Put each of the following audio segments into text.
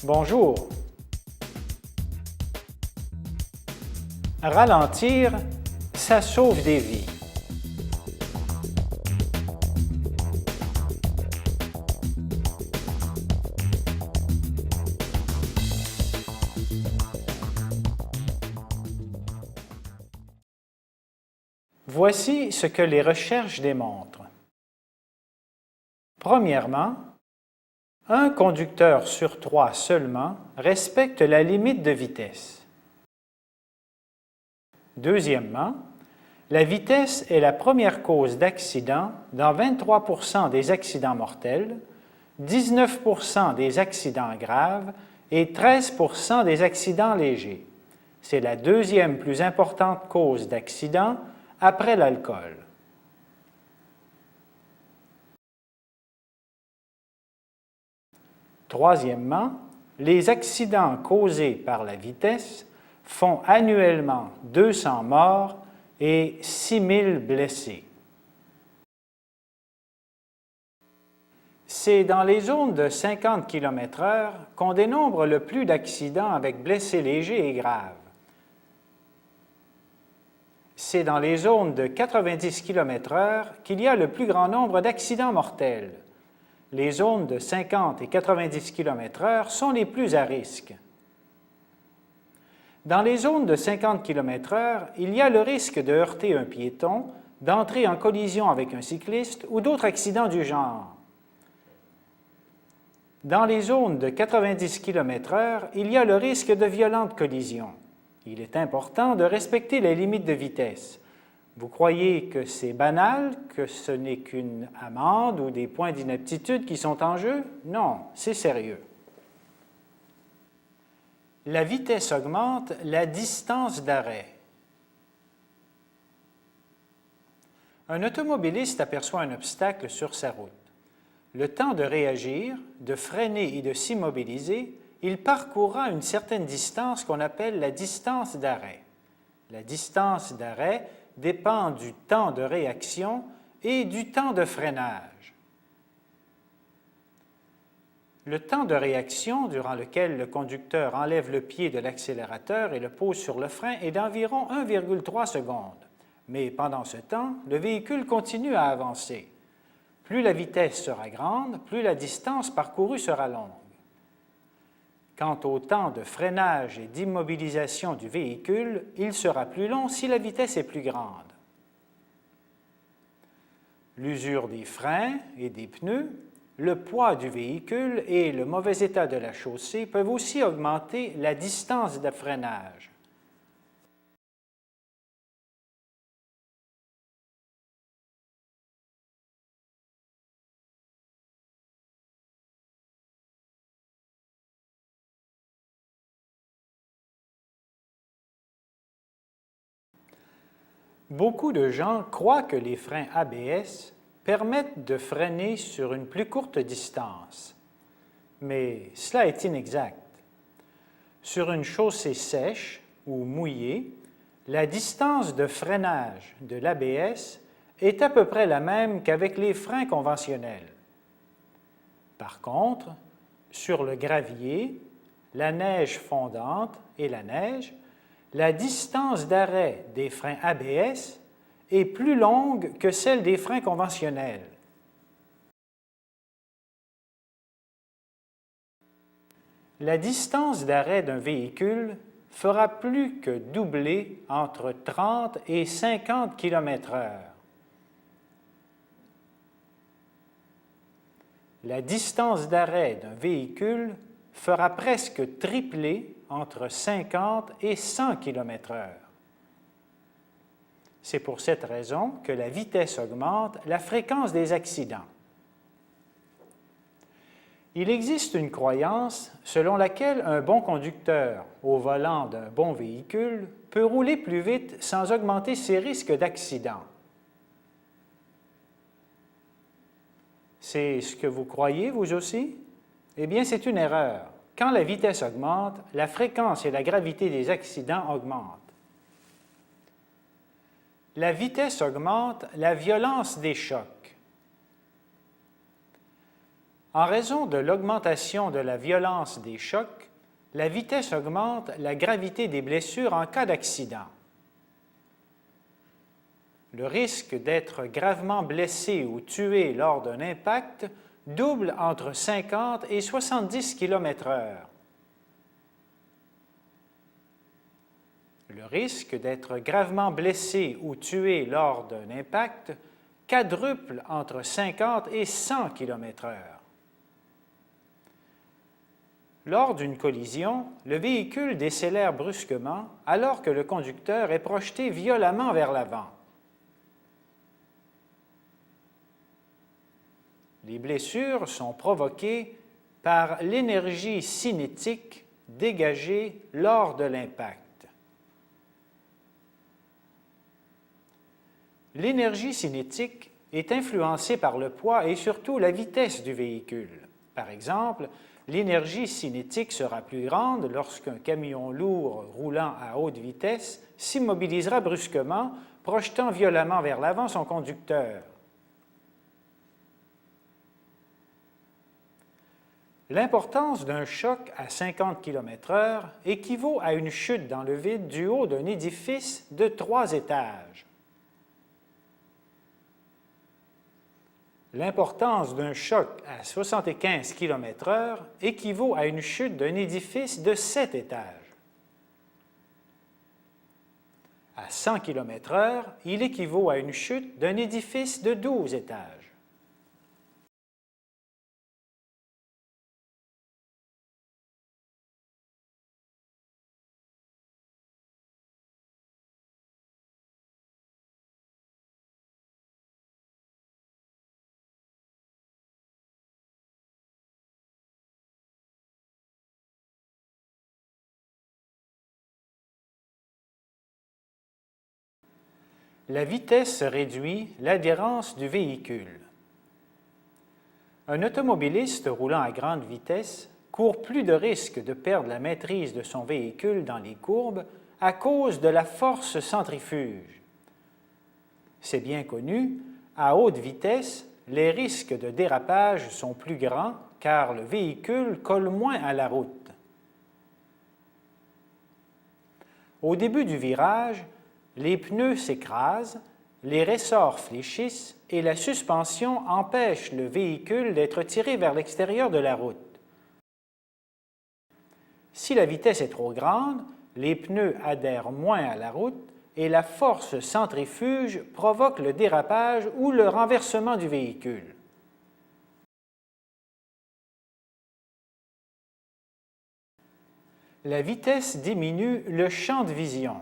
Bonjour. Ralentir, ça sauve des vies. Voici ce que les recherches démontrent. Premièrement, un conducteur sur 3 seulement respecte la limite de vitesse. Deuxièmement, la vitesse est la première cause d'accident dans 23% des accidents mortels, 19% des accidents graves et 13% des accidents légers. C'est la deuxième plus importante cause d'accident après l'alcool. Troisièmement, les accidents causés par la vitesse font annuellement 200 morts et 6 000 blessés. C'est dans les zones de 50 km/h qu'on dénombre le plus d'accidents avec blessés légers et graves. C'est dans les zones de 90 km/h qu'il y a le plus grand nombre d'accidents mortels. Les zones de 50 et 90 km/h sont les plus à risque. Dans les zones de 50 km/h, il y a le risque de heurter un piéton, d'entrer en collision avec un cycliste ou d'autres accidents du genre. Dans les zones de 90 km/h, il y a le risque de violentes collisions. Il est important de respecter les limites de vitesse. Vous croyez que c'est banal, que ce n'est qu'une amende ou des points d'inaptitude qui sont en jeu? Non, c'est sérieux. La vitesse augmente la distance d'arrêt. Un automobiliste aperçoit un obstacle sur sa route. Le temps de réagir, de freiner et de s'immobiliser, il parcourra une certaine distance qu'on appelle la distance d'arrêt. La distance d'arrêt dépend du temps de réaction et du temps de freinage. Le temps de réaction, durant lequel le conducteur enlève le pied de l'accélérateur et le pose sur le frein, est d'environ 1,3 secondes. Mais pendant ce temps, le véhicule continue à avancer. Plus la vitesse sera grande, plus la distance parcourue sera longue. Quant au temps de freinage et d'immobilisation du véhicule, il sera plus long si la vitesse est plus grande. L'usure des freins et des pneus, le poids du véhicule et le mauvais état de la chaussée peuvent aussi augmenter la distance de freinage. Beaucoup de gens croient que les freins ABS permettent de freiner sur une plus courte distance, mais cela est inexact. Sur une chaussée sèche ou mouillée, la distance de freinage de l'ABS est à peu près la même qu'avec les freins conventionnels. Par contre, sur le gravier, la neige fondante et la neige, la distance d'arrêt des freins ABS est plus longue que celle des freins conventionnels. La distance d'arrêt d'un véhicule fera plus que doubler entre 30 et 50 km/h. La distance d'arrêt d'un véhicule fera presque tripler entre 50 et 100 km/h. C'est pour cette raison que la vitesse augmente la fréquence des accidents. Il existe une croyance selon laquelle un bon conducteur au volant d'un bon véhicule peut rouler plus vite sans augmenter ses risques d'accident. C'est ce que vous croyez, vous aussi? Eh bien, c'est une erreur. Quand la vitesse augmente, la fréquence et la gravité des accidents augmentent. La vitesse augmente la violence des chocs. En raison de l'augmentation de la violence des chocs, la vitesse augmente la gravité des blessures en cas d'accident. Le risque d'être gravement blessé ou tué lors d'un impact double entre 50 et 70 km/h. Le risque d'être gravement blessé ou tué lors d'un impact quadruple entre 50 et 100 km/h. Lors d'une collision, le véhicule décélère brusquement alors que le conducteur est projeté violemment vers l'avant. Les blessures sont provoquées par l'énergie cinétique dégagée lors de l'impact. L'énergie cinétique est influencée par le poids et surtout la vitesse du véhicule. Par exemple, l'énergie cinétique sera plus grande lorsqu'un camion lourd roulant à haute vitesse s'immobilisera brusquement, projetant violemment vers l'avant son conducteur. L'importance d'un choc à 50 km/h équivaut à une chute dans le vide du haut d'un édifice de 3 étages. L'importance d'un choc à 75 km/h équivaut à une chute d'un édifice de 7 étages. À 100 km/h, il équivaut à une chute d'un édifice de 12 étages. La vitesse réduit l'adhérence du véhicule. Un automobiliste roulant à grande vitesse court plus de risques de perdre la maîtrise de son véhicule dans les courbes à cause de la force centrifuge. C'est bien connu, à haute vitesse, les risques de dérapage sont plus grands car le véhicule colle moins à la route. Au début du virage, les pneus s'écrasent, les ressorts fléchissent et la suspension empêche le véhicule d'être tiré vers l'extérieur de la route. Si la vitesse est trop grande, les pneus adhèrent moins à la route et la force centrifuge provoque le dérapage ou le renversement du véhicule. La vitesse diminue le champ de vision.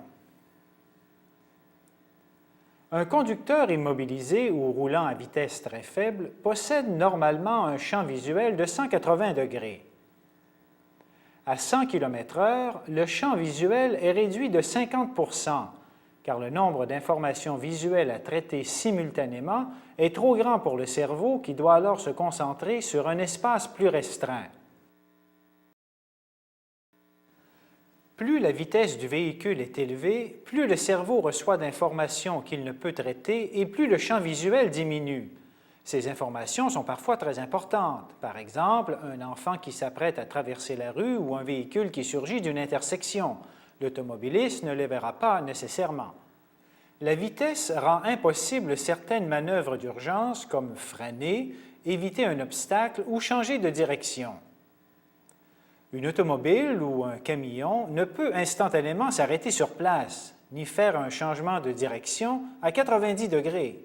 Un conducteur immobilisé ou roulant à vitesse très faible possède normalement un champ visuel de 180 degrés. À 100 km/h, le champ visuel est réduit de 50 % car le nombre d'informations visuelles à traiter simultanément est trop grand pour le cerveau qui doit alors se concentrer sur un espace plus restreint. Plus la vitesse du véhicule est élevée, plus le cerveau reçoit d'informations qu'il ne peut traiter et plus le champ visuel diminue. Ces informations sont parfois très importantes. Par exemple, un enfant qui s'apprête à traverser la rue ou un véhicule qui surgit d'une intersection. L'automobiliste ne les verra pas nécessairement. La vitesse rend impossible certaines manœuvres d'urgence comme freiner, éviter un obstacle ou changer de direction. Une automobile ou un camion ne peut instantanément s'arrêter sur place, ni faire un changement de direction à 90 degrés.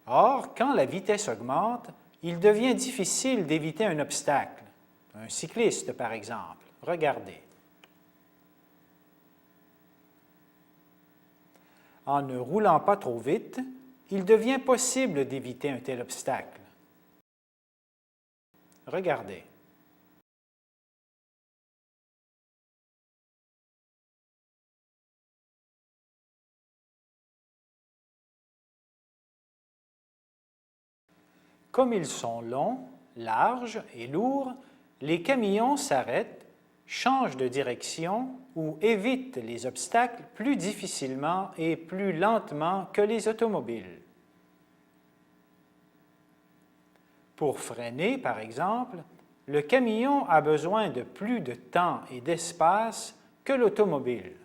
Or, quand la vitesse augmente, il devient difficile d'éviter un obstacle. Un cycliste, par exemple. Regardez. En ne roulant pas trop vite, il devient possible d'éviter un tel obstacle. Regardez. Comme ils sont longs, larges et lourds, les camions s'arrêtent, changent de direction ou évitent les obstacles plus difficilement et plus lentement que les automobiles. Pour freiner, par exemple, le camion a besoin de plus de temps et d'espace que l'automobile.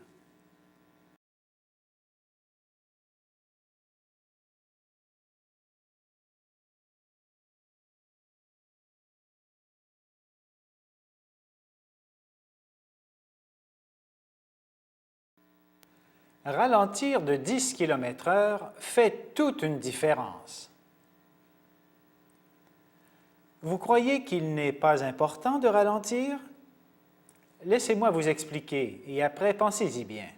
Ralentir de 10 km/h fait toute une différence. Vous croyez qu'il n'est pas important de ralentir? Laissez-moi vous expliquer et après pensez-y bien.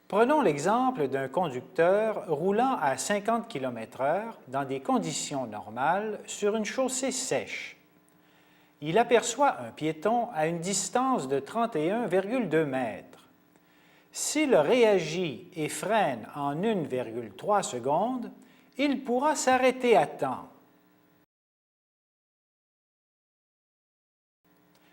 Prenons l'exemple d'un conducteur roulant à 50 km/h dans des conditions normales sur une chaussée sèche. Il aperçoit un piéton à une distance de 31,2 mètres. S'il réagit et freine en 1,3 secondes, il pourra s'arrêter à temps.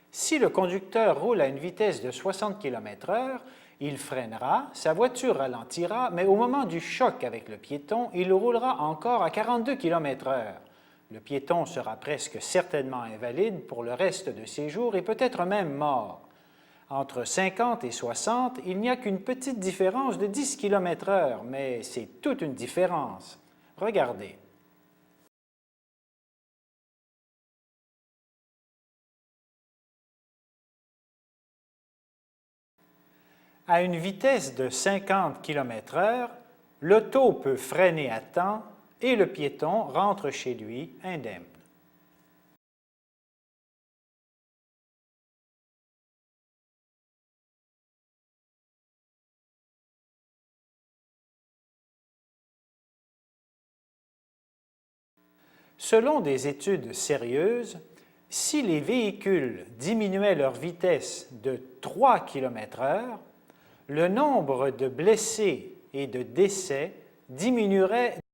Si le conducteur roule à une vitesse de 60 km/h, il freinera, sa voiture ralentira, mais au moment du choc avec le piéton, il roulera encore à 42 km/h. Le piéton sera presque certainement invalide pour le reste de ses jours et peut-être même mort. Entre 50 et 60, il n'y a qu'une petite différence de 10 km/h, mais c'est toute une différence. Regardez. À une vitesse de 50 km/h, l'auto peut freiner à temps et le piéton rentre chez lui indemne. Selon des études sérieuses, si les véhicules diminuaient leur vitesse de 3 km/h, le nombre de blessés et de décès diminuerait